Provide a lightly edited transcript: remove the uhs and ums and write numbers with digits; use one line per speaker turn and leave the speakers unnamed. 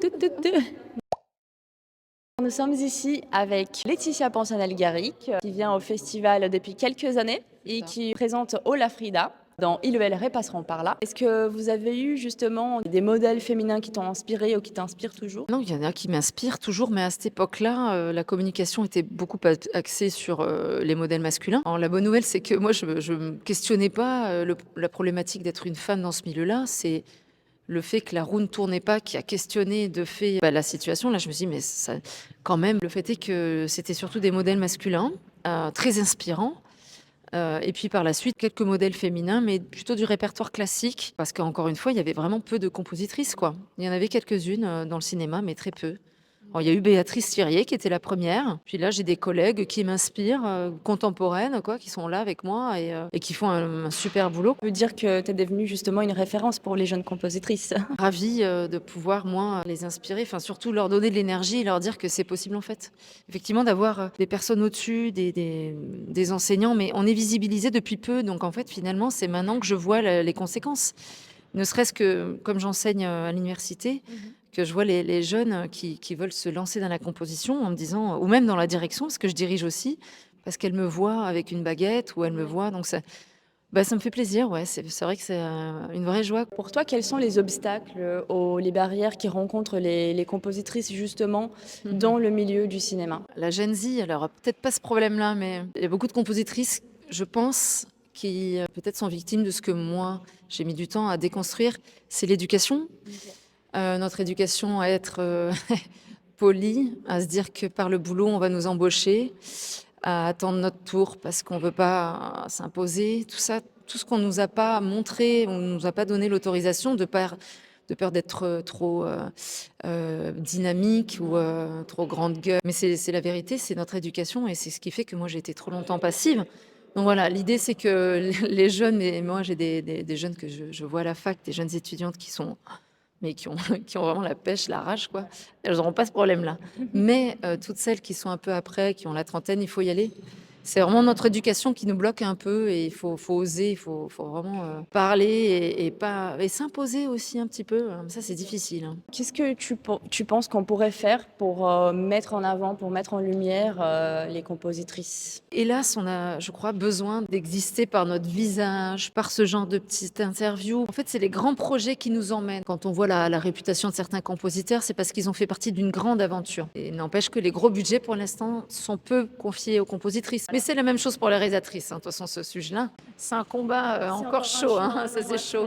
Tout, tout, tout. Nous sommes ici avec Laetitia Pansanel-Garrick, qui vient au festival depuis quelques années et
Ça.
qui présente Olafrida dans Ils Ré passeront par là. Est-ce que vous avez eu justement des modèles féminins qui t'ont inspiré ou qui t'inspirent toujours?
Non, il y en a qui m'inspirent toujours, mais à cette époque-là, la communication était beaucoup axée sur les modèles masculins. Alors, la bonne nouvelle, c'est que moi, je ne me questionnais pas la problématique d'être une femme dans ce milieu-là. C'est le fait que la roue ne tournait pas qui a questionné de fait la situation. Là, je me suis dit, mais ça, quand même, le fait est que c'était surtout des modèles masculins, très inspirants. Et puis par la suite, quelques modèles féminins, mais plutôt du répertoire classique, parce qu'encore une fois, il y avait vraiment peu de compositrices, quoi. Il y en avait quelques-unes dans le cinéma, mais très peu. Alors, il y a eu Béatrice Thiriet qui était la première. Puis là, j'ai des collègues qui m'inspirent, contemporaines, quoi, qui sont là avec moi et qui font un super boulot.
Je veux dire que tu es devenue justement une référence pour les jeunes compositrices.
Ravie de pouvoir, moi, les inspirer, enfin surtout leur donner de l'énergie et leur dire que c'est possible en fait. Effectivement, d'avoir des personnes au-dessus, des enseignants, mais on est visibilisé depuis peu, donc en fait, finalement, c'est maintenant que je vois les conséquences. Ne serait-ce que, comme j'enseigne à l'université, que je vois les jeunes qui veulent se lancer dans la composition en me disant, ou même dans la direction, parce que je dirige aussi, parce qu'elles me voient avec une baguette ou elles me voient, donc ça me fait plaisir, ouais, c'est vrai que c'est une vraie joie.
Pour toi, quels sont les obstacles ou les barrières qui rencontrent les compositrices justement
Mmh.
dans le milieu du cinéma?
La Gen Z, elle aura peut-être pas ce problème-là, mais il y a beaucoup de compositrices, je pense, qui peut-être sont victimes de ce que moi, j'ai mis du temps à déconstruire, c'est l'éducation. Notre éducation à être polie, à se dire que par le boulot, on va nous embaucher, à attendre notre tour parce qu'on veut pas s'imposer, tout ça, tout ce qu'on nous a pas montré, on nous a pas donné l'autorisation de peur d'être trop dynamique ou trop grande gueule. Mais c'est la vérité, c'est notre éducation et c'est ce qui fait que moi j'ai été trop longtemps passive. Donc voilà, l'idée c'est que les jeunes, et moi j'ai des jeunes que je vois à la fac, des jeunes étudiantes qui sont mais qui ont qui ont vraiment la pêche, la rage, quoi. Elles n'auront pas ce problème-là. Mais toutes celles qui sont un peu après, qui ont la trentaine, il faut y aller. C'est vraiment notre éducation qui nous bloque un peu et il faut oser, il faut vraiment, parler et s'imposer aussi un petit peu, ça c'est difficile, hein.
Qu'est-ce que tu penses qu'on pourrait faire pour mettre en avant, pour mettre en lumière les compositrices?
Hélas, on a, je crois, besoin d'exister par notre visage, par ce genre de petites interviews. En fait, c'est les grands projets qui nous emmènent. Quand on voit la réputation de certains compositeurs, c'est parce qu'ils ont fait partie d'une grande aventure. Et n'empêche que les gros budgets, pour l'instant, sont peu confiés aux compositrices. Mais c'est la même chose pour les réalisatrices, hein. De toute façon, ce sujet-là, c'est un combat encore chaud, hein. Ça, c'est chaud.